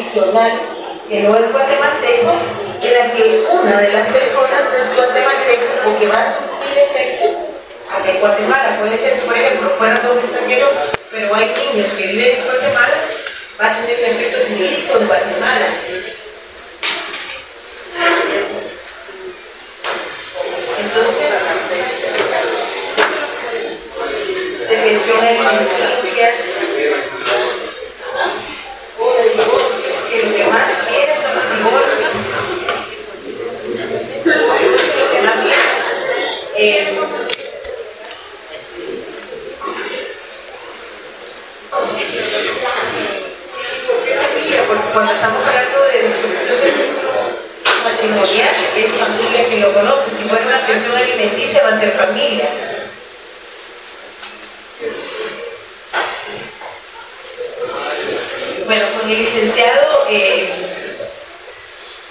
jurisdiccional que no es guatemalteco, en la que una de las personas es guatemalteco o que va a surtir efecto acá en Guatemala. Puede ser que, por ejemplo, fueran dos extranjeros, pero hay niños que viven en Guatemala, va a tener un efecto jurídico en Guatemala. Entonces, de pensión alimenticia o de divorcio, que lo que más viene son los divorcios. Lo que más viene. Porque cuando estamos hablando de resolución del vínculo matrimonial, es familia que lo conoce. Si fuera una pensión alimenticia, va a ser familia. Bueno, con el licenciado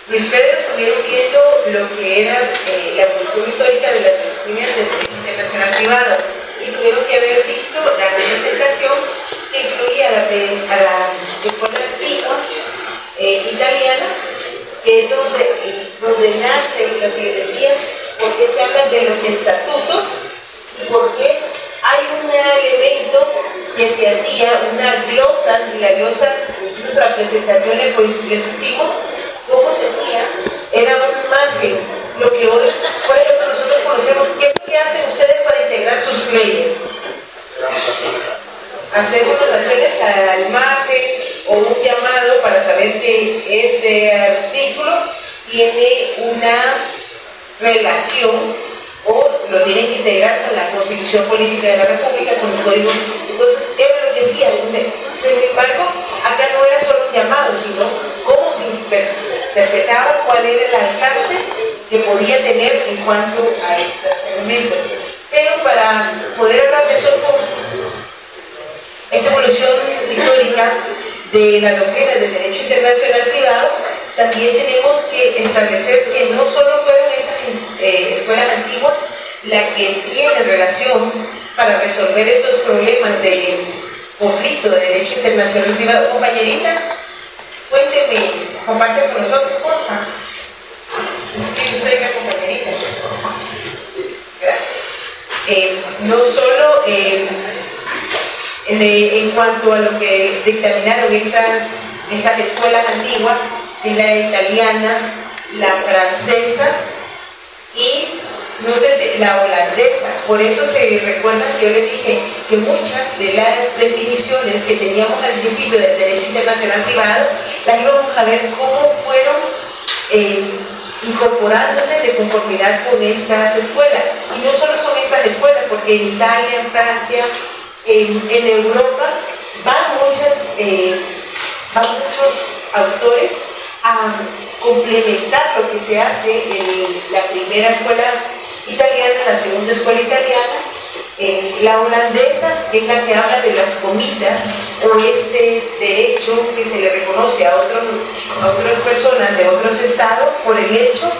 Luis Pedro estuvieron viendo lo que era la evolución histórica de la doctrina del derecho internacional privado y tuvieron que haber visto la representación que incluía a la escuela antigua italiana, que es donde nace lo que decía, porque se habla de los estatutos y porque hay un elemento que se hacía, una glosa, y la glosa, incluso la presentación le pusimos, ¿cómo se hacía? Era un margen, lo que hoy, por ejemplo, nosotros conocemos. ¿Qué es lo que hacen ustedes para integrar sus leyes? Hacer anotaciones al margen o un llamado para saber que este artículo tiene una relación o lo tienen que integrar con la Constitución Política de la República, con el Código. Entonces, era lo que decía. Sin embargo, acá no era solo un llamado, sino cómo se interpretaba, cuál era el alcance que podía tener en cuanto a estos elementos. Pero para poder hablar de todo esta evolución histórica de la doctrina del derecho internacional privado, también tenemos que establecer que no solo fueron estas escuelas antiguas las que tienen relación para resolver esos problemas de conflicto de derecho internacional privado. Compañerita, cuénteme, comparte con nosotros, por favor. Sí, usted es la compañerita. Gracias. No solo en cuanto a lo que dictaminaron estas escuelas antiguas, es la italiana, la francesa y no sé si la holandesa. Por eso se recuerda que yo les dije que muchas de las definiciones que teníamos al principio del derecho internacional privado las íbamos a ver cómo fueron incorporándose de conformidad con estas escuelas. Y no solo son estas escuelas, porque en Italia, en Francia, en Europa van muchos autores a complementar lo que se hace en la primera escuela italiana, la segunda escuela italiana, la holandesa, que es la que habla de las comidas o ese derecho que se le reconoce a otras personas de otros estados por el hecho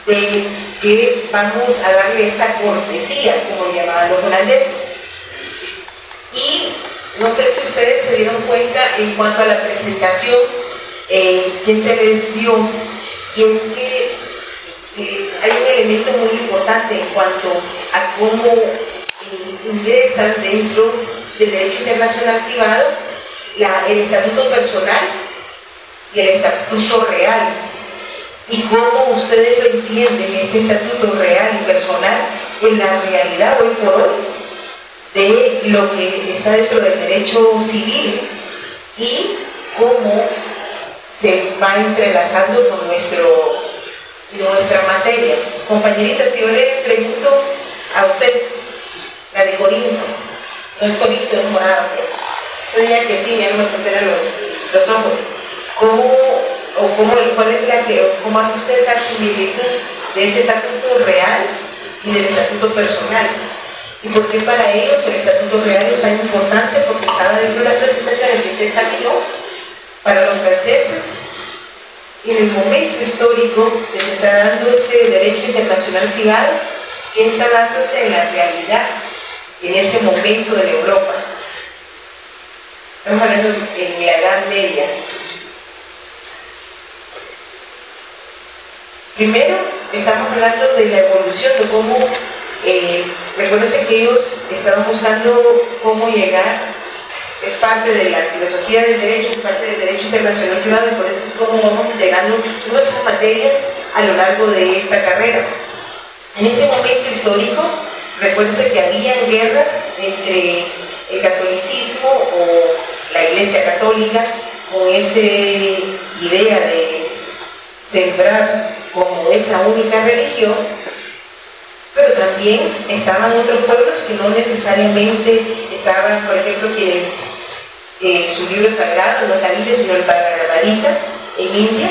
de que vamos a darle esa cortesía, como llamaban los holandeses. Y no sé si ustedes se dieron cuenta en cuanto a la presentación que se les dio, y es que hay un elemento muy importante en cuanto a cómo ingresan dentro del derecho internacional privado el estatuto personal y el estatuto real, y cómo ustedes lo entienden, este estatuto real y personal en la realidad hoy por hoy de lo que está dentro del derecho civil y cómo se va entrelazando con nuestra materia. Compañerita, si yo le pregunto a usted, la de Corinto, no es Corinto, es morado, yo diría que sí, ya no me funcionan los ojos. ¿Cómo hace usted esa similitud de ese estatuto real y del estatuto personal? ¿Y por qué para ellos el estatuto real es tan importante? Porque estaba dentro de la presentación en que se examinó. Para los franceses, en el momento histórico que se está dando este derecho internacional privado, que está dándose en la realidad, en ese momento en Europa. Estamos hablando en la Edad Media. Primero, estamos hablando de la evolución, de cómo, recuérdense que ellos estaban buscando cómo llegar, es parte de la filosofía del derecho, es parte del derecho internacional privado, y por eso es como vamos integrando nuestras materias a lo largo de esta carrera. En ese momento histórico, recuérdense que habían guerras entre el catolicismo o la Iglesia Católica, con esa idea de sembrar como esa única religión, pero también estaban otros pueblos que no necesariamente estaban, por ejemplo, quienes su libro sagrado no es la Biblia sino el Bhagavad Gita en India,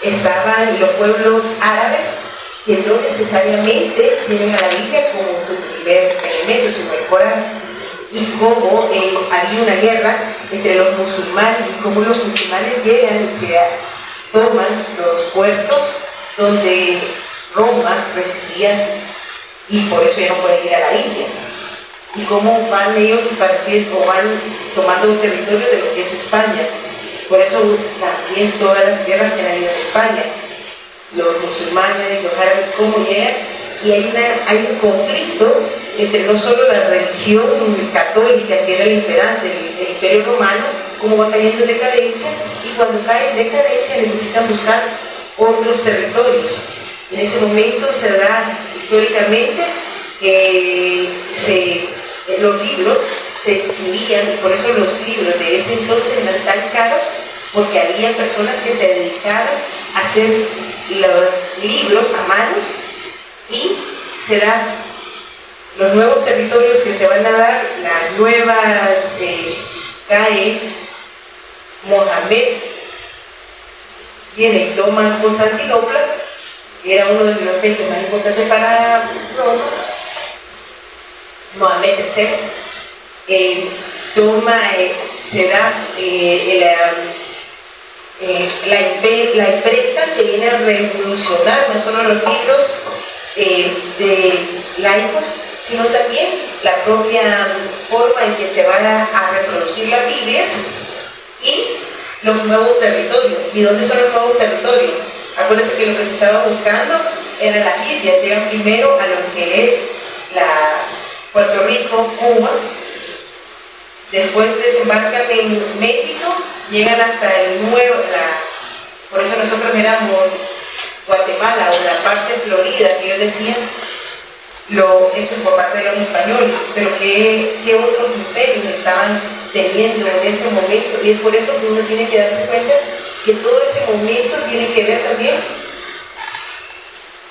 estaban los pueblos árabes que no necesariamente tienen a la Biblia como su primer elemento, sino el Corán, y cómo había una guerra entre los musulmanes y cómo los musulmanes llegan y se toman los puertos donde Roma residía, y por eso ya no pueden ir a la India, y cómo van ellos esparciendo o van tomando territorio de lo que es España. Por eso también todas las guerras que han habido en España, los musulmanes, los árabes, cómo llegan, y hay un conflicto entre no solo la religión católica, que era el imperante, el imperio romano, cómo va cayendo en decadencia, y cuando cae en decadencia necesitan buscar otros territorios. En ese momento se da históricamente que los libros se escribían, y por eso los libros de ese entonces eran tan caros, porque había personas que se dedicaban a hacer los libros a manos, y se dan los nuevos territorios que se van a dar, las nuevas, cae Mohamed, viene y toma Constantinopla, que era uno de los frentes más importantes para Roma. Mohamed III se da la imprenta que viene a revolucionar no solo los libros de laicos, sino también la propia forma en que se van a reproducir las Biblias, y los nuevos territorios. ¿Y dónde son los nuevos territorios? Acuérdense que lo que se estaba buscando eran las Indias. Llegan primero a lo que es Puerto Rico, Cuba, después desembarcan en México, llegan hasta el nuevo, por eso nosotros éramos Guatemala o la parte Florida, que ellos decían, eso es por parte de los españoles, pero ¿qué otros imperios estaban teniendo en ese momento? Y es por eso que uno tiene que darse cuenta que todo ese momento tiene que ver también.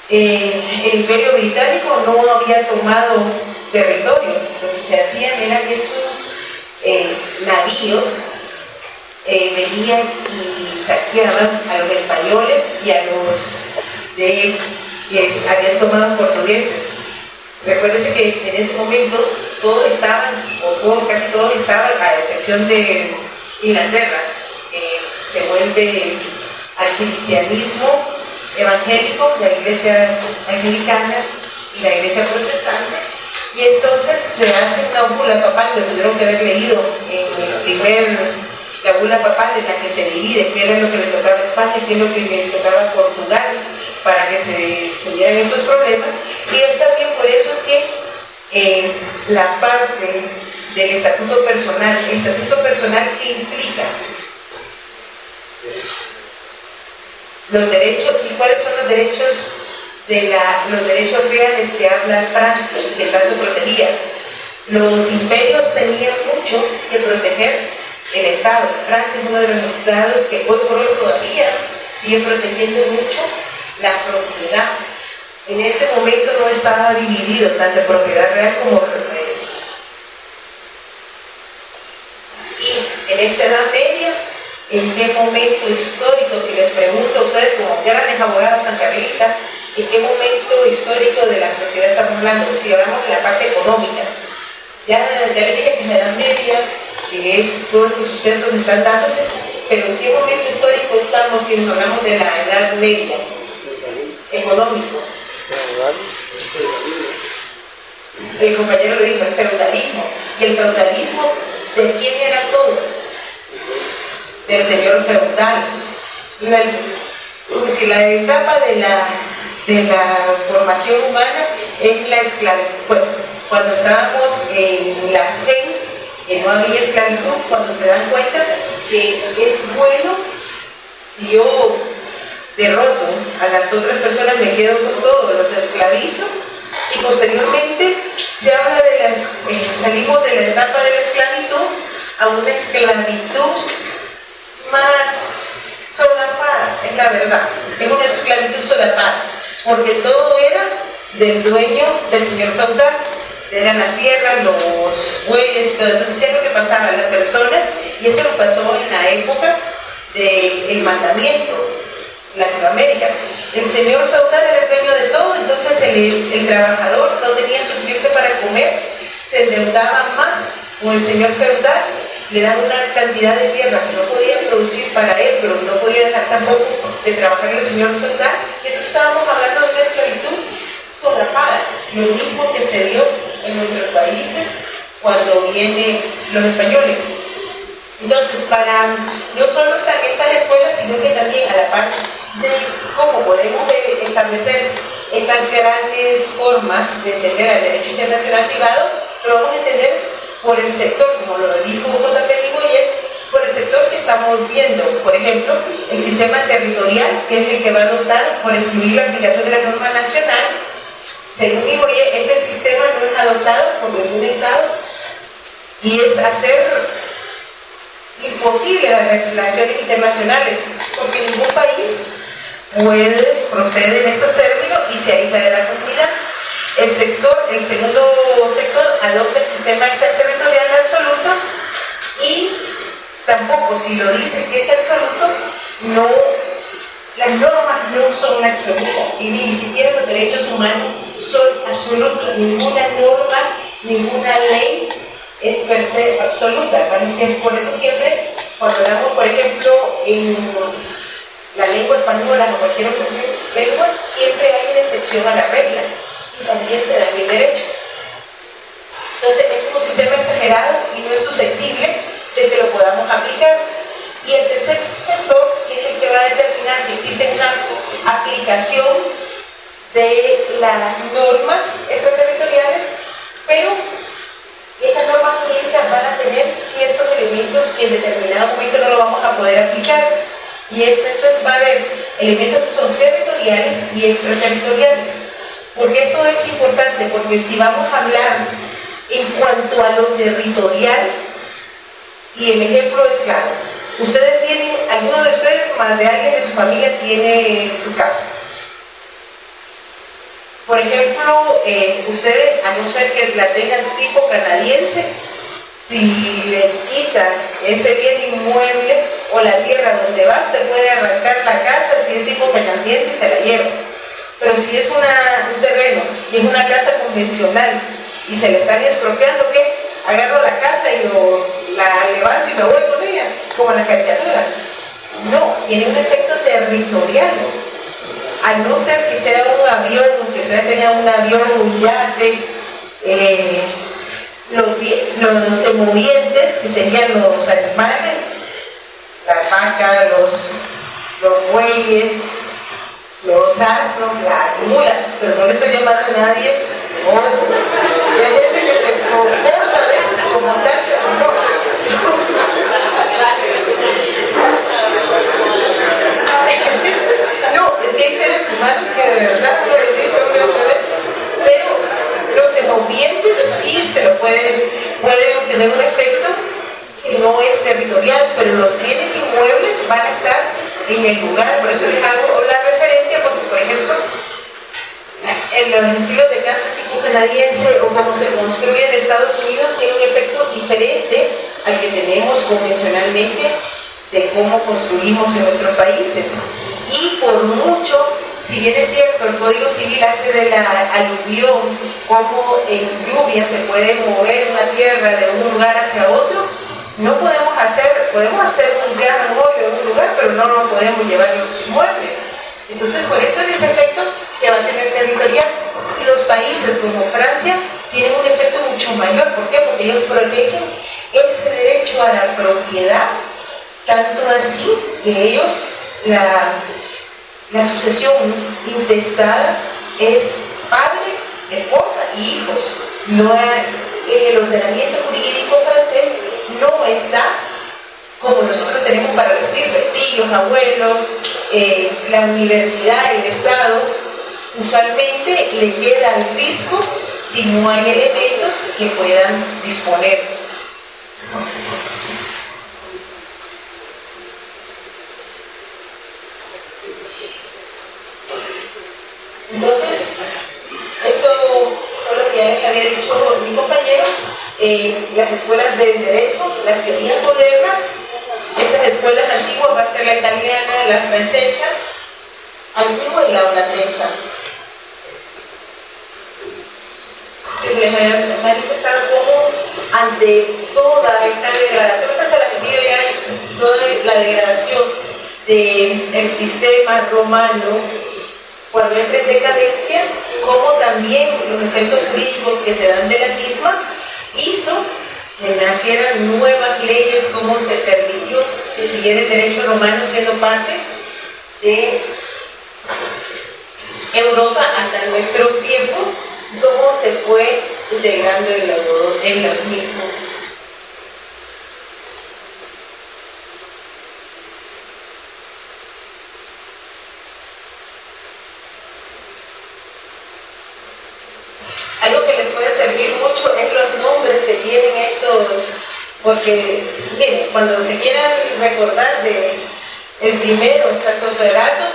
El imperio británico no había tomado territorio, lo que se hacían era que sus navíos venían y saqueaban a los españoles y a los que habían tomado portugueses. Recuérdense que en ese momento todos estaban, casi todos estaban, a excepción de Inglaterra, se vuelve al cristianismo evangélico, la iglesia anglicana y la iglesia protestante, y entonces se hace una bula papal, que tuvieron que haber leído la bula papal en la que se divide qué era lo que le tocaba a España, qué es lo que le tocaba a Portugal, para que se dieran estos problemas. Y es también por eso es que la parte del estatuto personal, ¿qué implica? Los derechos, ¿y cuáles son los derechos los derechos reales que habla Francia y que tanto protegía? Los imperios tenían mucho que proteger el Estado. Francia es uno de los estados que hoy por hoy todavía sigue protegiendo mucho la propiedad. En ese momento no estaba dividido tanto en propiedad real como y en esta Edad Media, ¿en qué momento histórico, si les pregunto a ustedes como grandes abogados sancarlistas, en qué momento histórico de la sociedad estamos hablando? Si hablamos de la parte económica, ya les dije que en la Edad Media, que es todos estos sucesos están dándose, pero ¿en qué momento histórico estamos si nos hablamos de la Edad Media? Económico. El compañero lo dijo, el feudalismo. ¿Y el feudalismo de quién era todo? Del señor feudal. Es decir, la etapa de la formación humana es la esclavitud. Bueno, cuando estábamos en la FEI, que no había esclavitud, cuando se dan cuenta que es bueno, si yo derroto a las otras personas, me quedo con todo, los esclavizo, y posteriormente se habla de salimos de la etapa de la esclavitud a una esclavitud más solapada, es la verdad, es una esclavitud solapada, porque todo era del dueño, del señor feudal, eran las tierras, los bueyes, todo. Entonces, ¿qué es lo que pasaba? La persona, y eso lo pasó en la época del mandamiento, Latinoamérica. El señor feudal era el dueño de todo, entonces el trabajador no tenía suficiente para comer, se endeudaba más con el señor feudal, le daba una cantidad de tierra que no podía producir para él, pero no podía dejar tampoco de trabajar el señor feudal, y entonces estábamos hablando de una esclavitud solapada, lo mismo que se dio en nuestros países cuando vienen los españoles. Entonces, no solo están estas escuelas, sino que también a la par de cómo podemos establecer estas grandes formas de entender el derecho internacional privado, lo vamos a entender por el sector, como lo dijo J.P. Ligoyer, por el sector que estamos viendo. Por ejemplo, el sistema territorial, que es el que va a adoptar por excluir la aplicación de la norma nacional. Según Ligoyer, este sistema no es adoptado por ningún Estado y es hacer imposible las relaciones internacionales, porque ningún país puede proceder en estos términos y se aísla de la comunidad. El segundo sector adopta el sistema extraterritorial absoluto y tampoco, si lo dice que es absoluto, las normas no son absolutas y ni siquiera los derechos humanos son absolutos. Ninguna norma, ninguna ley es per se absoluta. Por eso siempre, cuando hablamos, por ejemplo, en la lengua española o cualquier otra lengua, siempre hay una excepción a la regla y también se da en el derecho. Entonces es un sistema exagerado y no es susceptible de que lo podamos aplicar. Y el tercer sector, que es el que va a determinar que existe una aplicación de las normas extraterritoriales, pero estas normas jurídicas van a tener ciertos elementos que en determinado momento no lo vamos a poder aplicar. Y entonces va a haber elementos que son territoriales y extraterritoriales. ¿Por qué esto es importante? Porque si vamos a hablar en cuanto a lo territorial, y el ejemplo es claro, ustedes tienen, alguno de ustedes más de alguien de su familia tiene su casa. Por ejemplo, ustedes, a no ser que la tengan tipo canadiense, si les quitan ese bien inmueble o la tierra donde va, usted puede arrancar la casa si es tipo canadiense y se la lleva. Pero si es un terreno y es una casa convencional y se le están expropiando, ¿qué? Agarro la casa y la levanto y me voy con ella, como la caricatura. No, tiene un efecto territorial. A no ser que sea un avión, que ustedes tengan un avión, un yate, los semovientes, que serían los animales, las vacas, los bueyes, los asnos, las mulas, pero no le estoy llamando a nadie. Y hay gente que se comporta a veces como tal, pero no. No, es que hay seres humanos que de verdad, no les dice una otra vez, pero los semovientes sí se lo pueden obtener un efecto que no es territorial, pero los bienes inmuebles van a estar en el lugar. Por eso les hago la referencia, porque por ejemplo, en los estilos de casa tipo canadiense o como se construye en Estados Unidos tiene un efecto diferente al que tenemos convencionalmente de cómo construimos en nuestros países. Y por mucho, si bien es cierto, el Código Civil hace de la aluvión como en lluvia se puede mover una tierra de un lugar hacia otro, no podemos hacer un gran hoyo en un lugar, pero no lo podemos llevar en los inmuebles. Entonces, por eso es ese efecto que va a tener territorial. Y los países como Francia tienen un efecto mucho mayor. ¿Por qué? Porque ellos protegen ese derecho a la propiedad, tanto así que ellos La sucesión intestada es padre, esposa y hijos. No en el ordenamiento jurídico francés no está como nosotros tenemos para vestirle, tíos, abuelos, la universidad, el Estado. Usualmente le queda al fisco si no hay elementos que puedan disponer. Entonces, esto fue lo que ya había dicho mi compañero, las escuelas de derecho, las teorías modernas, estas escuelas antiguas va a ser la italiana, la francesa, antigua y la holandesa. Les había manifestado cómo ante toda esta degradación, esta es la que vive ya toda la degradación del sistema romano, cuando entra en decadencia, como también los efectos jurídicos que se dan de la misma, hizo que nacieran nuevas leyes, como se permitió que siguiera el derecho romano siendo parte de Europa hasta nuestros tiempos, cómo se fue integrando en los mismos. Algo que les puede servir mucho es los nombres que tienen estos, porque miren, cuando se quieran recordar de el primero, Sasoferato,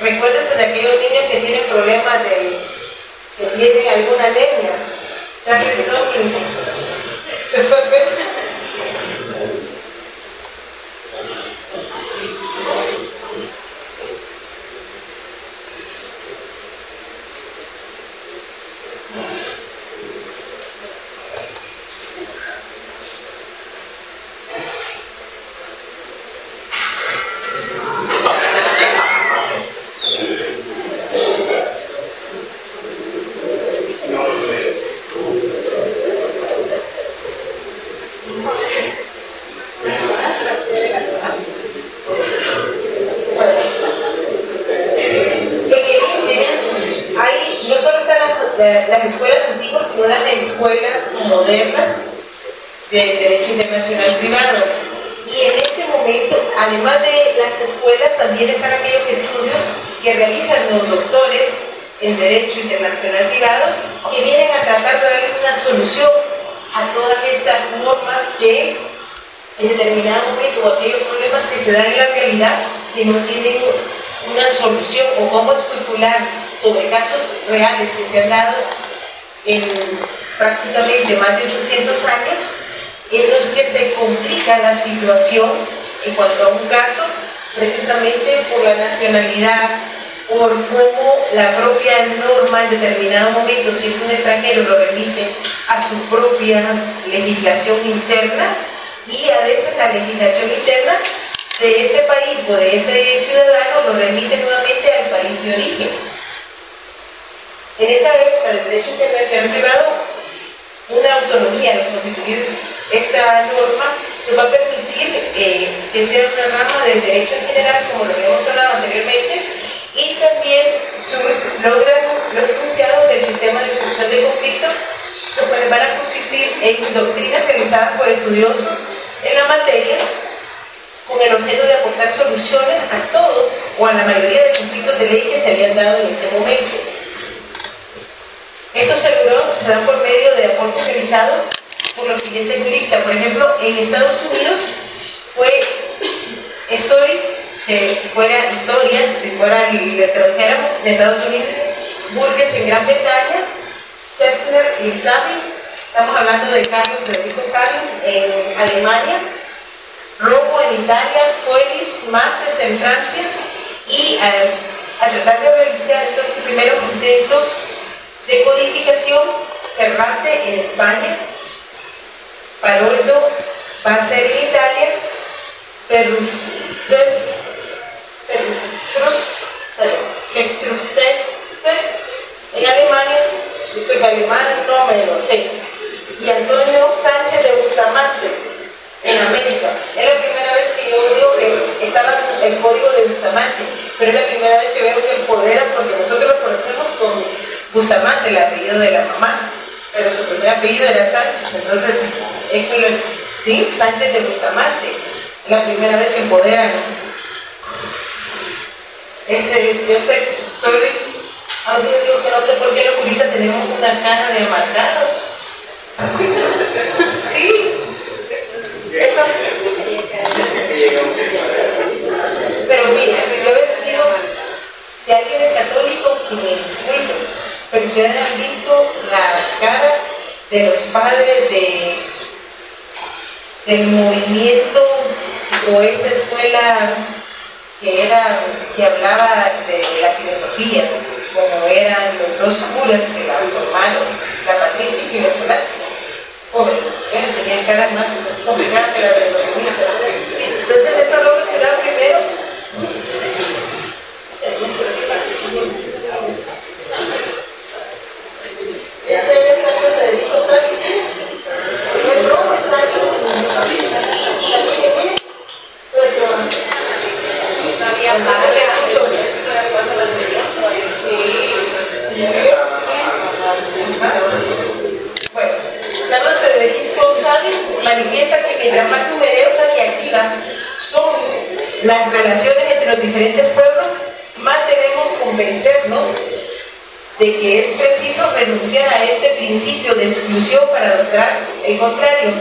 recuérdense de aquellos niños que tienen problemas que tienen alguna anemia. Charles Darwin. ¿Se fue? Las escuelas antiguas, sino las escuelas modernas de derecho internacional privado. Y en este momento, además de las escuelas, también están aquellos estudios que realizan los doctores en derecho internacional privado, que vienen a tratar de darle una solución a todas estas normas que en determinado momento, o aquellos problemas que se dan en la realidad, que no tienen una solución, o cómo especular sobre casos reales que se han dado en prácticamente más de 800 años, en los que se complica la situación en cuanto a un caso, precisamente por la nacionalidad, por cómo la propia norma en determinado momento, si es un extranjero, lo remite a su propia legislación interna, y a veces la legislación interna de ese país o de ese ciudadano lo remite nuevamente al país de origen. En esta época del derecho internacional privado, una autonomía al constituir esta norma nos va a permitir que sea una rama del derecho en general, como lo habíamos hablado anteriormente, y también logran los enunciados del sistema de solución de conflictos, los cuales van a consistir en doctrinas realizadas por estudiosos en la materia, con el objeto de aportar soluciones a todos o a la mayoría de conflictos de ley que se habían dado en ese momento. Esto se da por medio de aportes realizados por los siguientes juristas. Por ejemplo, en Estados Unidos fue Story, que fuera historia, si fuera le tradujéramos, en Estados Unidos, Burgess en Gran Bretaña, Scheffler y Sabin, estamos hablando de Carlos Federico Sabin en Alemania, Romo en Italia, Foilis, Masses en Francia, y a tratar de realizar estos primeros intentos de codificación, Ferrante en España, Paroldo va a ser en Italia, Petrusex en Alemania, disculpe, alemán no me lo sé, y Antonio Sánchez de Bustamante en América. Es la primera vez que yo digo que estaban el código de Bustamante, pero es la primera vez que veo que empodera, porque nosotros lo conocemos con Bustamante, el apellido de la mamá, pero su primer apellido era Sánchez, entonces sí, Sánchez de Bustamante, la primera vez que empoderan. Joseph Story, a veces yo digo que no sé por qué los juristas tenemos una cara de amargados. Sí. Pero mira, yo a veces digo, si alguien es católico, que me disculpe, pero ustedes han visto la cara de los padres del movimiento o esa escuela que hablaba de la filosofía, como eran los dos curas que la formaron, la patrística y la escolástica. Jóvenes, tenían caras más complicadas que la de los comunistas. Entonces, estos logros se dan primero. Ese es algo que se dedica a usar. El rojo está aquí. Bueno, Carlos Federico Sáenz manifiesta que mientras más numerosas y activas son las relaciones entre los diferentes pueblos, más debemos convencernos de que es preciso renunciar a este principio de exclusión para adoptar el contrario,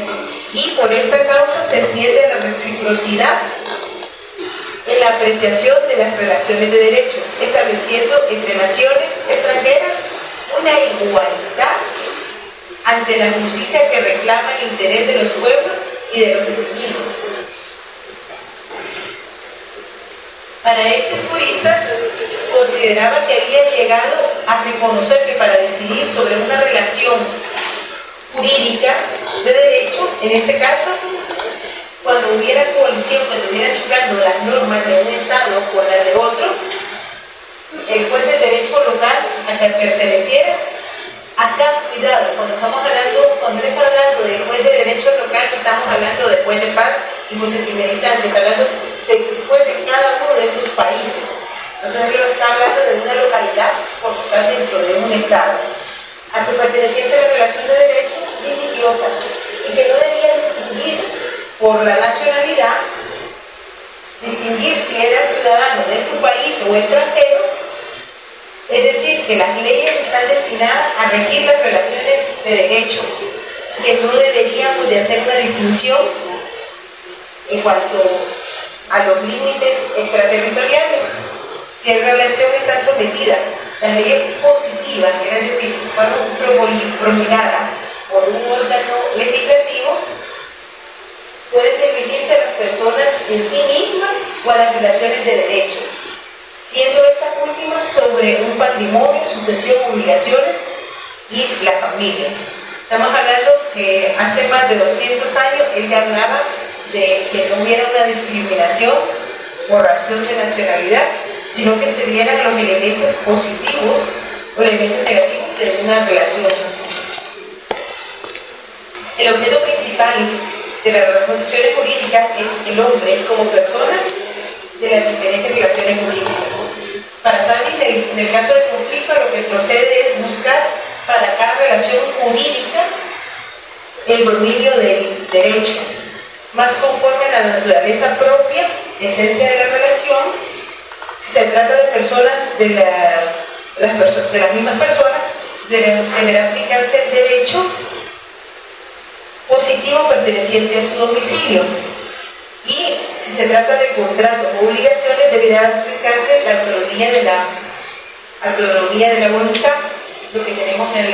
y por esta causa se extiende la reciprocidad en la apreciación de las relaciones de derecho, estableciendo entre naciones extranjeras una igualdad ante la justicia que reclama el interés de los pueblos y de los individuos. Para este jurista, consideraba que había llegado a reconocer que para decidir sobre una relación jurídica de derecho, en este caso, cuando hubiera colisión, cuando hubieran chocando las normas de un Estado con las de otro, el juez de derecho local a que perteneciera, acá, cuidado, cuando él está hablando del juez de derecho local, estamos hablando de juez de paz y juez de primera instancia, está hablando del juez de cada uno de estos países. Entonces él está hablando de una localidad porque está dentro de un Estado, a que perteneciente a la relación de derecho litigiosa y que no debía distinguir por la nacionalidad, distinguir si era ciudadano de su país o extranjero, es decir, que las leyes están destinadas a regir las relaciones de derecho, que no deberíamos de hacer una distinción en cuanto a los límites extraterritoriales, que en relación están sometidas. Las leyes positivas, es decir, fueron promulgadas por un órgano legislativo, pueden dirigirse a las personas en sí mismas o a las relaciones de derecho, siendo estas últimas sobre un patrimonio, sucesión, obligaciones y la familia. Estamos hablando que hace más de 200 años él ya hablaba de que no hubiera una discriminación por razón de nacionalidad, sino que se vieran los elementos positivos o elementos negativos de una relación. El objeto principal de las concepciones jurídicas es el hombre como persona de las diferentes relaciones jurídicas. Para Sáenz, en el caso de conflicto, lo que procede es buscar para cada relación jurídica el dominio del derecho, más conforme a la naturaleza propia, esencia de la relación. Si se trata de personas de las mismas personas, deberá aplicarse el derecho positivo perteneciente a su domicilio. Y si se trata de contratos o obligaciones, deberá aplicarse la autonomía de la voluntad, lo que tenemos en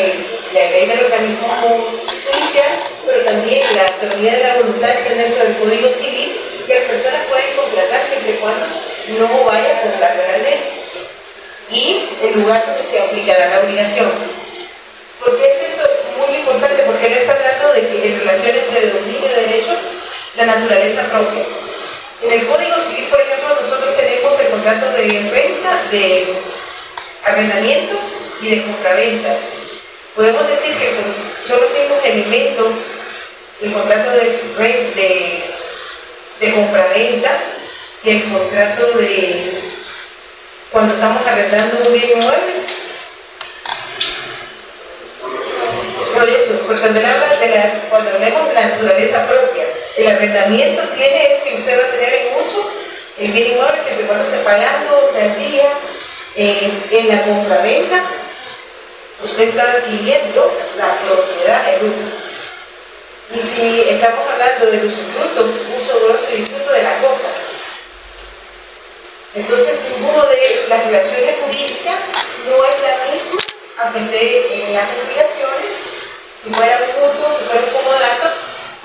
la ley del organismo judicial, pero también la autonomía de la voluntad está dentro del Código Civil, que las personas pueden contratar siempre y cuando no vaya contra la ley, y el lugar donde se aplicará la obligación. ¿Por qué es eso muy importante? Porque él está hablando de que en relaciones de dominio de derecho, la naturaleza propia. En el Código Civil, por ejemplo, nosotros tenemos el contrato de renta, de arrendamiento y de compraventa. Podemos decir que son los mismos elementos, el contrato de compraventa que el contrato de cuando estamos arrendando un bien inmueble. Por eso, porque cuando hablemos de la naturaleza propia, el arrendamiento es que usted va a tener en uso el bien inmueble siempre y cuando esté pagando, esté al día. En la compraventa, usted está adquiriendo la propiedad, el uso. Y si estamos hablando del usufructo, uso, gozo y disfruto de la cosa, entonces ninguno de las relaciones jurídicas no es la misma, aunque esté en las obligaciones. Si fuera un mutuo, si fuera un comodato,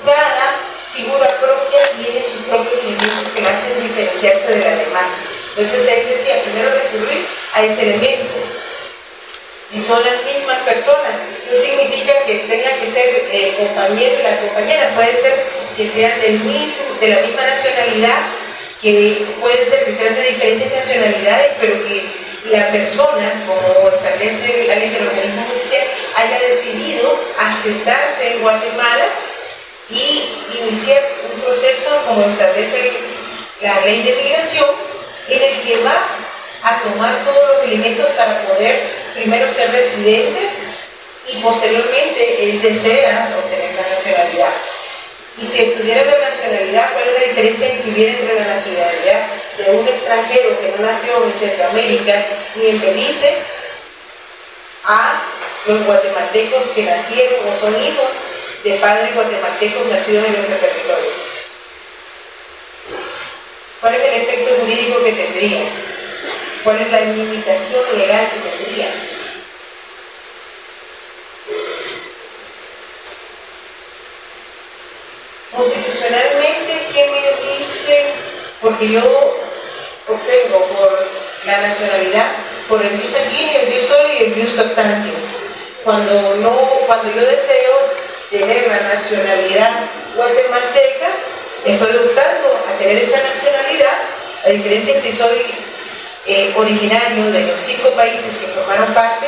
cada figura propia tiene sus propios elementos que la hacen diferenciarse de las demás. Entonces él decía, primero recurrir a ese elemento. Si son las mismas personas, no significa que tengan que ser compañeros y la compañera, puede ser que sean de la misma nacionalidad, que puede ser que sean de diferentes nacionalidades, pero que la persona, como establece la ley del organismo judicial, haya decidido asentarse en Guatemala y iniciar un proceso como establece la ley de migración, en el que va a tomar todos los elementos para poder primero ser residente y posteriormente él desea obtener la nacionalidad. Y si obtuviera la nacionalidad, ¿cuál es la diferencia que hubiera entre la nacionalidad de un extranjero que no nació en Centroamérica ni en Belice a los guatemaltecos que nacieron o son hijos de padres guatemaltecos nacidos en nuestro territorio? ¿Cuál es el efecto jurídico que tendría? ¿Cuál es la limitación legal que tendría? Constitucionalmente, ¿qué me dice? Porque yo obtengo por la nacionalidad, por el jus sanguíneo, el jus soli y el jus optante. Cuando yo deseo tener la nacionalidad guatemalteca, estoy optando a tener esa nacionalidad, a diferencia si soy originario de los 5 países que formaron parte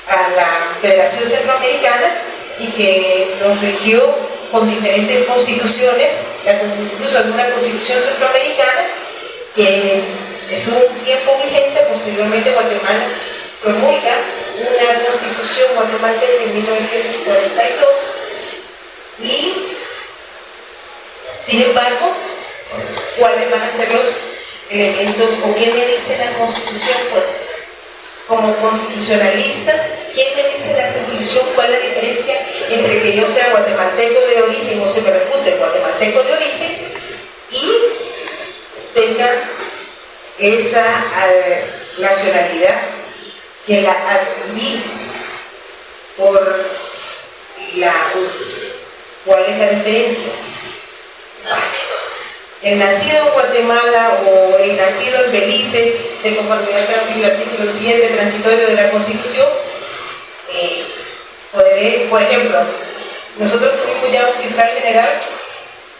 a la Federación Centroamericana y que nos rigió con diferentes constituciones, incluso en una constitución centroamericana que estuvo un tiempo vigente. Posteriormente Guatemala promulga una constitución guatemalteca en 1942 y, sin embargo, ¿cuáles van a ser los elementos o qué me dice la Constitución? Pues como constitucionalista, ¿quién me dice la Constitución cuál es la diferencia entre que yo sea guatemalteco de origen o se me repute guatemalteco de origen y tenga esa nacionalidad que la adquirí por ¿cuál es la diferencia? El nacido en Guatemala o el nacido en Belice, de conformidad con el artículo 7 transitorio de la Constitución, por ejemplo, nosotros tuvimos ya un fiscal general,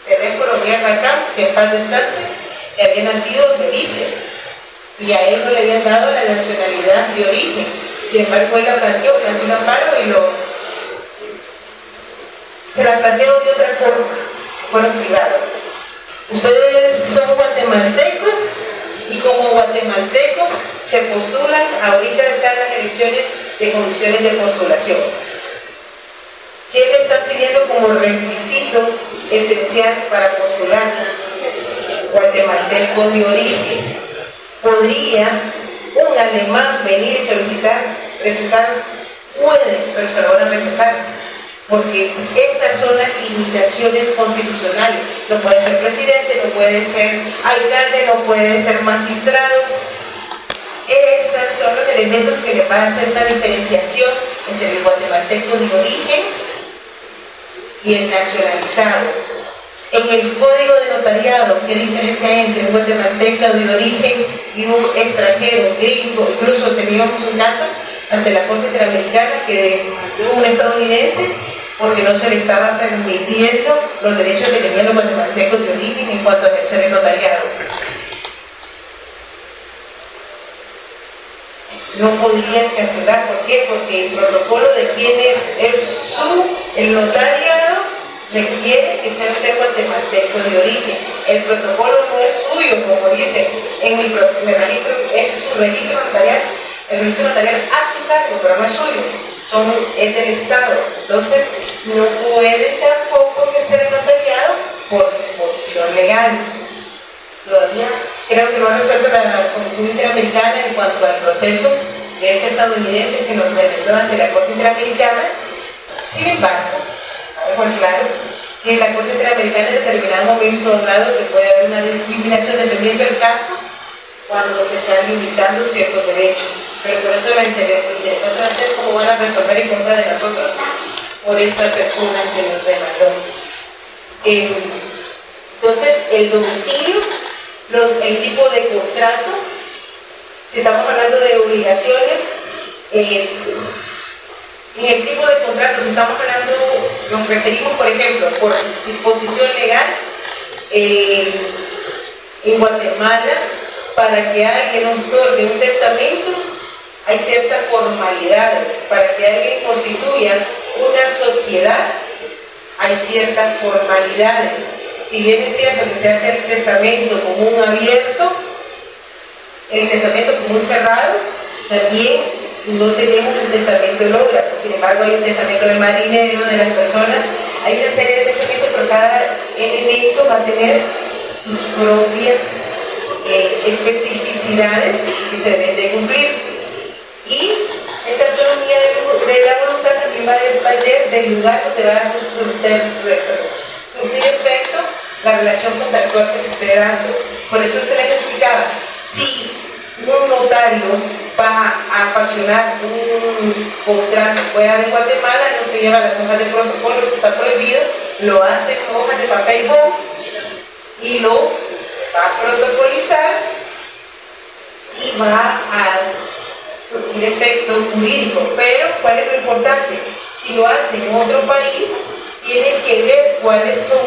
Teréforo Guerra, que en paz descanse, que había nacido en Belice, y a él no le habían dado la nacionalidad de origen. Sin embargo, él la planteó, planteó un amparo y se la planteó de otra forma, si fueron privados. Ustedes son guatemaltecos y como guatemaltecos se postulan, ahorita están las elecciones de comisiones de postulación. ¿Qué le están pidiendo como requisito esencial para postular? Guatemalteco de origen. ¿Podría un alemán venir y solicitar, presentar? Puede, pero se lo van a rechazar, porque esas son las limitaciones constitucionales. No puede ser presidente, no puede ser alcalde, no puede ser magistrado. Esos son los elementos que le van a hacer una diferenciación entre el guatemalteco de origen y el nacionalizado. En el código de notariado, ¿qué diferencia hay entre un guatemalteco de origen y un extranjero, gringo? Incluso teníamos un caso ante la Corte Interamericana que tuvo un estadounidense porque no se le estaba permitiendo los derechos que tenían los guatemaltecos de origen en cuanto a ejercer el notariado. No podían cancelar. ¿Por qué? Porque el protocolo de quién es el notariado requiere que sea usted guatemalteco de origen. El protocolo no es suyo, como dice en mi registro, es su registro notarial, el registro notarial a su cargo, pero no es suyo, es del Estado. Entonces, no puede tampoco ejercer el notariado por disposición legal. Todavía creo que no ha resuelto la Comisión Interamericana en cuanto al proceso de este estadounidense que nos demandó ante la Corte Interamericana. Sin embargo, dejo claro que la Corte Interamericana en determinado momento dado que puede haber una discriminación dependiendo del caso cuando se están limitando ciertos derechos. Pero por eso lo interesante va a ser cómo van a resolver en contra de nosotros por esta persona que nos demandó. Entonces, el domicilio, el tipo de contrato, si estamos hablando de obligaciones, en el tipo de contrato, si estamos hablando, nos referimos, por ejemplo, por disposición legal, en Guatemala, para que alguien otorgue un testamento, hay ciertas formalidades. Para que alguien constituya una sociedad, hay ciertas formalidades. Si bien es cierto que se hace el testamento como un abierto, el testamento como un cerrado, también no tenemos un testamento hológrafo. Sin embargo, hay un testamento del marinero, de las personas, hay una serie de testamentos, pero cada elemento va a tener sus propias especificidades que se deben de cumplir. Y esta autonomía de la voluntad también va a depender del lugar donde va a surtir efecto la relación contractual que se esté dando. Por eso se les explicaba, si un notario va a faccionar un contrato fuera de Guatemala, no se lleva las hojas de protocolo, eso está prohibido, lo hace con hojas de papel bond y lo va a protocolizar y va a surtir efecto jurídico. Pero, ¿cuál es lo importante? Si lo hace en otro país, tienen que ver cuáles son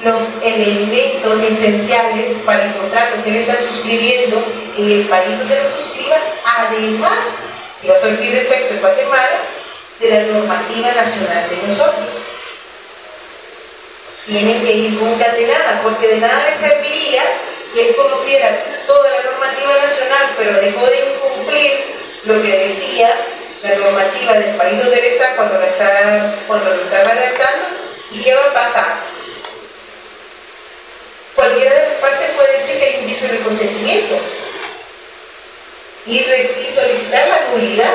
los elementos esenciales para el contrato que él está suscribiendo en el país donde lo suscriba, además, si va a surtir efecto en Guatemala, de la normativa nacional de nosotros. Tienen que ir concatenadas, porque de nada le serviría que él conociera toda la normativa nacional, pero dejó de incumplir lo que decía la normativa del país donde él está cuando lo está redactando. ¿Y qué va a pasar? Cualquiera de las partes puede decir que hay un vicio de consentimiento y solicitar la nulidad.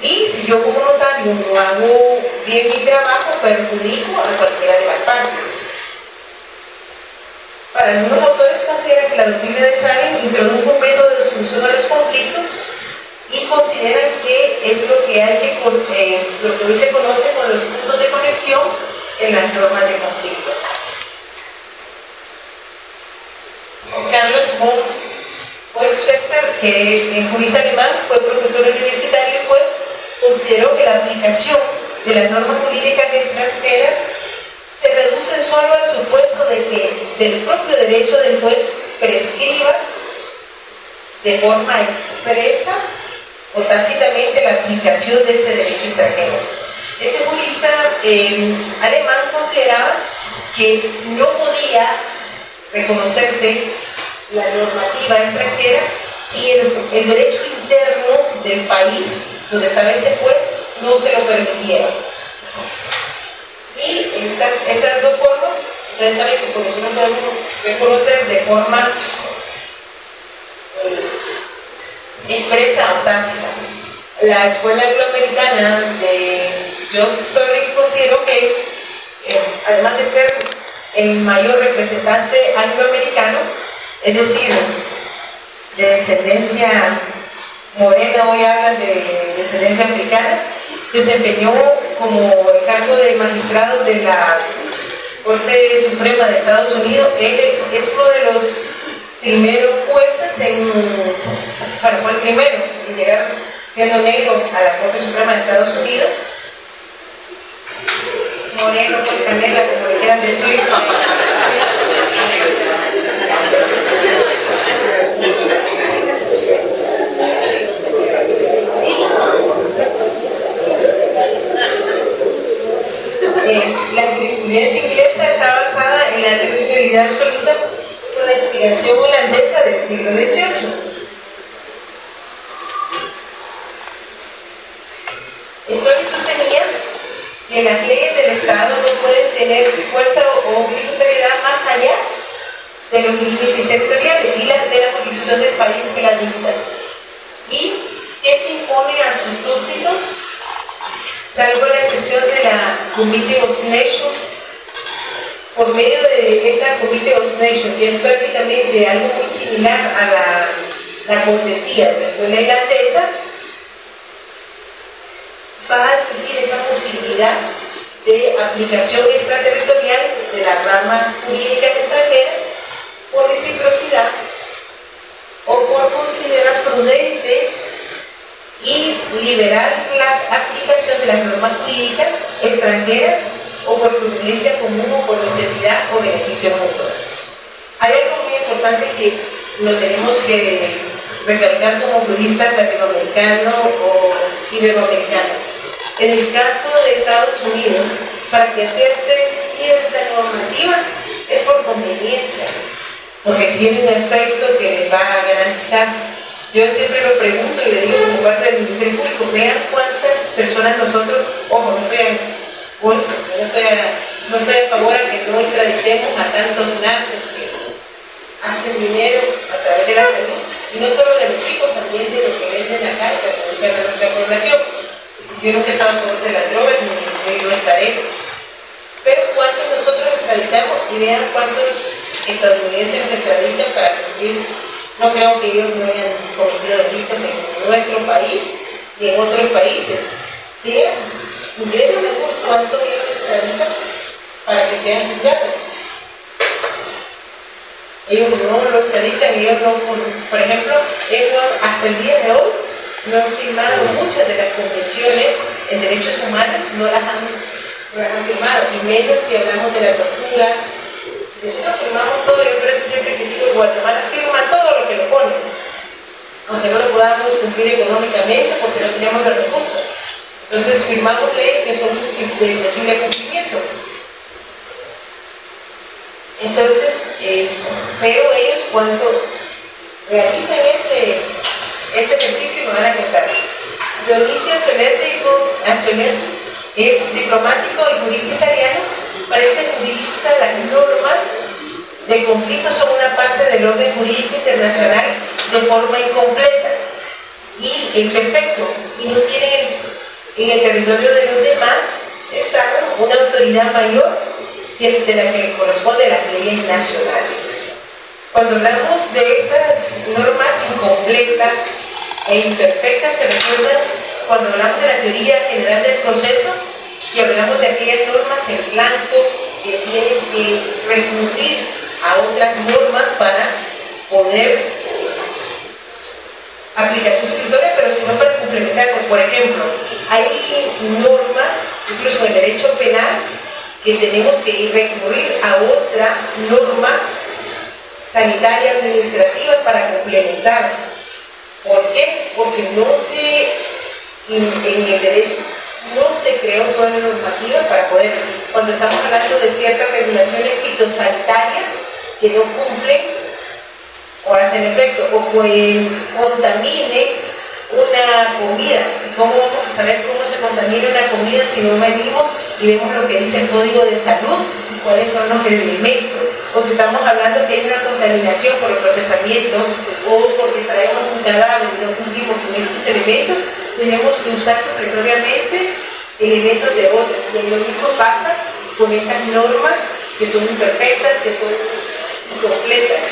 Y si yo como notario no hago bien mi trabajo, perjudico a cualquiera de las partes. Para algunos autores consideran que la doctrina de Sarin introduce un método de solución a los conflictos y consideran que es lo que hay que, lo que hoy se conoce con los puntos de conexión en las normas de conflicto. Carlos von Westchester, que es jurista alemán, fue profesor universitario y pues consideró que la aplicación de las normas jurídicas extranjeras se reduce solo al supuesto de que del propio derecho del juez prescriba de forma expresa o tácitamente la aplicación de ese derecho extranjero. Este jurista alemán consideraba que no podía reconocerse la normativa extranjera si el derecho interno del país donde estaba este juez no se lo permitiera. Y estas dos formas, ustedes saben que por eso no podemos reconocer de forma expresa o tácita. La escuela angloamericana de John Story consideró que, además de ser el mayor representante angloamericano, es decir, de descendencia morena, hoy hablan de descendencia africana, desempeñó como el cargo de magistrado de la Corte Suprema de Estados Unidos. Él es uno de los primeros jueces fue el primero en llegar siendo negro a la Corte Suprema de Estados Unidos. Moreno, pues canela, como le quieran decir. La una inspiración holandesa del siglo XVIII. Story sostenía que las leyes del Estado no pueden tener fuerza o obligatoriedad más allá de los límites territoriales y de la jurisdicción del país que la dicta, y que se impone a sus súbditos, salvo la excepción de la Committee of Nations, por medio de esta Committee of Nations, que es prácticamente algo muy similar a la cortesía de la escuela irlandesa, va a admitir esa posibilidad de aplicación extraterritorial de la rama jurídica extranjera por reciprocidad o por considerar prudente y liberar la aplicación de las normas jurídicas extranjeras o por conveniencia común o por necesidad o beneficio mutuo. Hay algo muy importante que lo tenemos que recalcar como juristas latinoamericanos o iberoamericanos. En el caso de Estados Unidos, para que acierte cierta normativa es por conveniencia, porque tiene un efecto que les va a garantizar. Yo siempre lo pregunto y le digo como parte del Ministerio Público, vean cuántas personas nosotros, ojo, no estoy a favor a que no extraditemos a tantos narcos que hacen dinero a través de la salud, y no solo de los chicos, también de los que venden acá y perjudican a nuestra población. Yo nunca he estado a favor de las drogas, ni lo estaré, pero cuántos nosotros extraditamos, y vean cuántos estadounidenses nos extraditan para cumplir. No creo que ellos no hayan cometido delitos en nuestro país y en otros países. Vean, ingresan mejor cuánto ellos extraditan para que sean juzgados. Ellos no lo extraditan, ellos no, por ejemplo, ellos hasta el día de hoy no han firmado muchas de las convenciones en derechos humanos, no las han firmado, y menos si hablamos de la tortura. Nosotros firmamos todo, yo por eso siempre critico que Guatemala firma todo lo que lo pone, aunque no lo podamos cumplir económicamente porque no tenemos los recursos. Entonces firmamos leyes que son de imposible cumplimiento. Entonces, pero ellos cuando realizan ese ejercicio me van a contar. Dionisio Ancelotti es diplomático y jurista italiano. Para este jurista, las normas de conflicto son una parte del orden jurídico internacional de forma incompleta y imperfecto, y no tienen en el territorio de los demás estados una autoridad mayor de la que le corresponde a las leyes nacionales. Cuando hablamos de estas normas incompletas e imperfectas, se recuerda cuando hablamos de la teoría general del proceso, y hablamos de aquellas normas en blanco que tienen que recurrir a otras normas para poder aplicar su escritoria, pero sino para complementarse. Por ejemplo, hay normas, incluso en el derecho penal, que tenemos que recurrir a otra norma sanitaria administrativa para complementar. ¿Por qué? Porque en el derecho no se creó toda la normativa para poder, cuando estamos hablando de ciertas regulaciones fitosanitarias que no cumplen o hacen efecto o contaminen una comida. ¿Cómo vamos a saber cómo se contamina una comida si no medimos y vemos lo que dice el Código de Salud y cuáles son los elementos? O si estamos hablando que hay una contaminación por el procesamiento o porque traemos un cadáver y no cumplimos con estos elementos, tenemos que usar supletoriamente elementos de otros. Y lo mismo pasa con estas normas que son imperfectas, que son incompletas.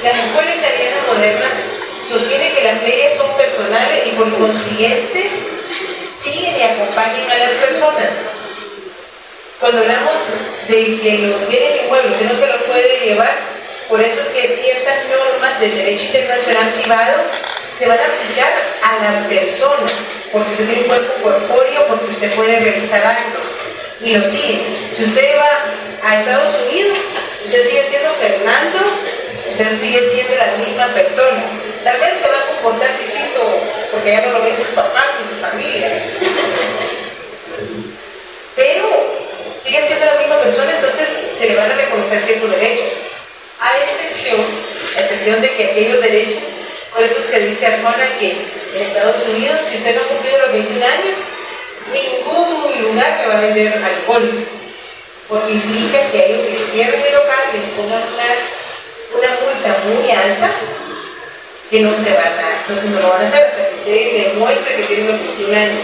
La escuela italiana moderna sostiene que las leyes son personales y por consiguiente siguen y acompañan a las personas. Cuando hablamos de que los bienes inmuebles usted no se los puede llevar, por eso es que ciertas normas del derecho internacional privado se van a aplicar a la persona, porque usted tiene un cuerpo corpóreo, porque usted puede realizar actos y lo siguen. Si usted va a Estados Unidos, usted sigue siendo Fernando usted sigue siendo la misma persona. Tal vez se va a comportar distinto porque ya no lo ven sus papás ni su familia. Pero sigue siendo la misma persona, entonces se le van a reconocer ciertos derechos. A excepción de que aquellos derechos, por eso es que dice Arjona que en Estados Unidos, si usted no ha cumplido los 21 años, ningún lugar me va a vender alcohol, porque implica que a ellos les cierren el local, les pongan una multa muy alta, que no se van a, entonces no lo van a hacer hasta que usted demuestre que tiene los 21 años.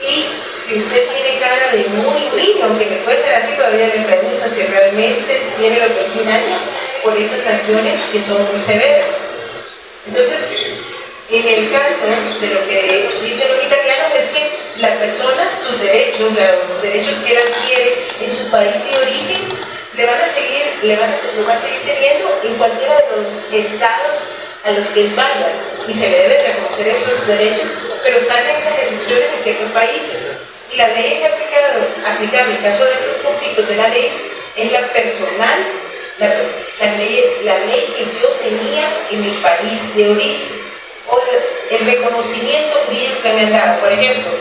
Y si usted tiene cara de muy niño, aunque me cuenten así, todavía le preguntan si realmente tiene los 21 años por esas sanciones que son muy severas. Entonces, en el caso de lo que dicen los italianos es que la persona, sus derechos, los derechos que él adquiere en su país de origen, lo va a seguir teniendo en cualquiera de los estados a los que él vaya, y se le debe reconocer esos derechos, pero salen esas excepciones en ciertos países. Y la ley que aplicable en caso de estos conflictos de la ley es la personal, la ley que yo tenía en mi país de origen, o el reconocimiento jurídico que me han dado. Por ejemplo,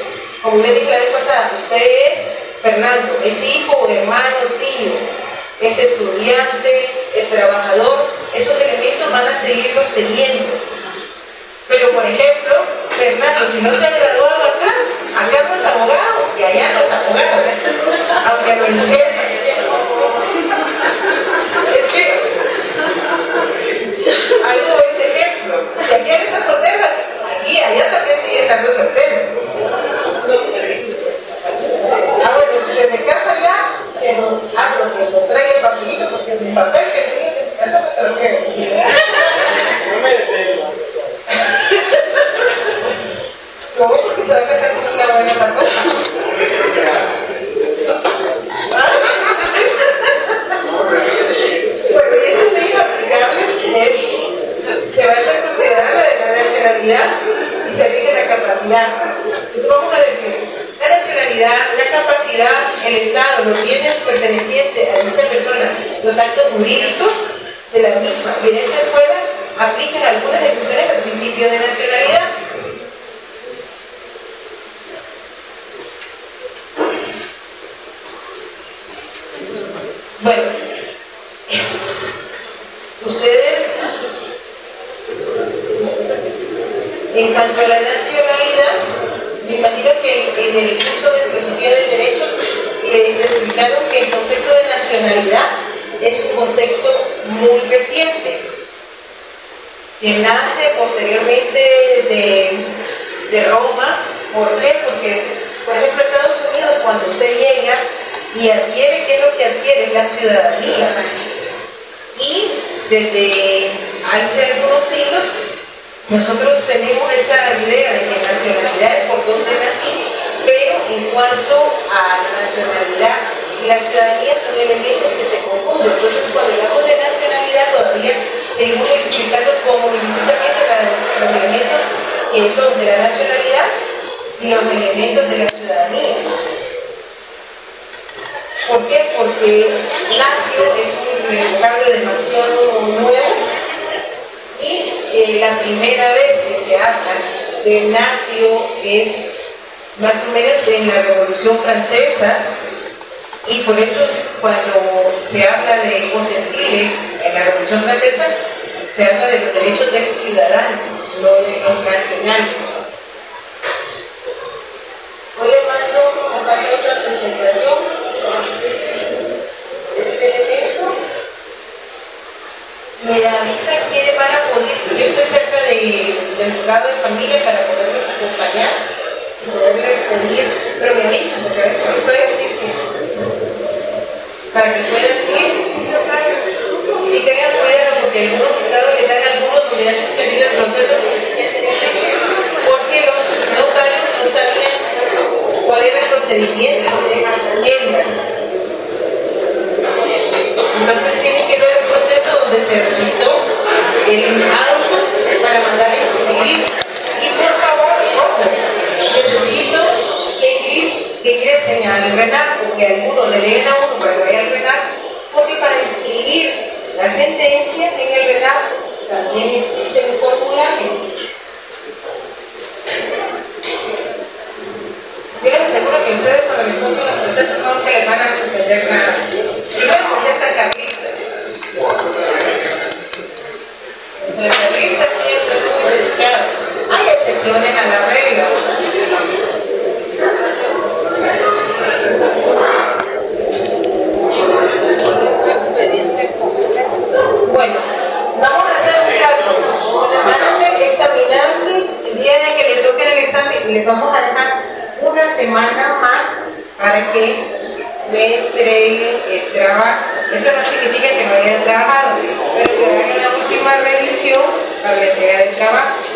como les dije la vez pasada, usted es Fernando, es hijo, hermano, tío, es estudiante, es trabajador, esos elementos van a seguirlos teniendo. Pero, por ejemplo, Fernando, si no se ha graduado acá no es abogado, y allá no es abogado, aunque lo entienda. Es que, algo es ejemplo. Si aquí él está soltero, aquí, allá también sigue estando soltero. No sé. Bueno, si se me casa ya, pero que nos traiga el papelito, porque sin papel que le diga que se casa, no se lo creo. No me deseo. No, porque se va a casar con una buena persona. Bueno, y esas leyes aplicables se va a hacer considerar la de la nacionalidad y se rige la capacidad. Entonces vamos a decir, la nacionalidad, la capacidad, el Estado, los bienes pertenecientes a dicha persona, los actos jurídicos de la misma. Y en esta escuela aplican algunas excepciones al principio de nacionalidad. Bueno, ustedes, en cuanto a la nacionalidad, me imagino que en el curso de filosofía del derecho les explicaron que el concepto de nacionalidad es un concepto muy reciente, que nace posteriormente de Roma. ¿Por qué? Porque, por ejemplo, Estados Unidos, cuando usted llega y adquiere, ¿qué es lo que adquiere? Es la ciudadanía. Y desde hace algunos siglos nosotros tenemos esa idea de que nacionalidad es por donde nací, pero en cuanto a la nacionalidad y la ciudadanía son elementos que se confunden. Entonces, cuando hablamos de nacionalidad, todavía seguimos utilizando como indistintamente los elementos que son de la nacionalidad y los elementos de la ciudadanía. ¿Por qué? Porque natio es un vocablo demasiado nuevo y la primera vez que se habla de natio es más o menos en la Revolución Francesa, y por eso cuando se habla de, o se escribe en la Revolución Francesa, se habla de los derechos del ciudadano, no de los nacionales. Hoy le mando otra presentación. Este elemento me avisan quiénes van a poder. Yo estoy cerca del juzgado de familia para poderlos acompañar y poderles pedir, pero me avisan porque a veces estoy así para que puedan ir y tengan cuidado, porque algunos juzgados le dan algunos donde han suspendido el proceso porque los notarios no sabían cuál era el procedimiento. Entonces tiene que ver un proceso donde se repitó el auto para mandar a inscribir. Y por favor, ojo, necesito que ingresen al RENAC o que alguno deleguen a uno para que vaya al RENAC, porque para inscribir, así sentencia, en el relato, también existe un formulario. Yo les aseguro que ustedes cuando les cuenten los procesos no que les van a suspender nada. Primero por ser sacarlista. Los sacarlistas siempre son muy dedicados. Hay excepciones a la regla. Bueno, vamos a hacer un cálculo. Van a examinarse el día de que le toque el examen y les vamos a dejar una semana más para que me entreguen el trabajo. Eso no significa que no hayan trabajado, pero que hagan la última revisión para la entrega del trabajo.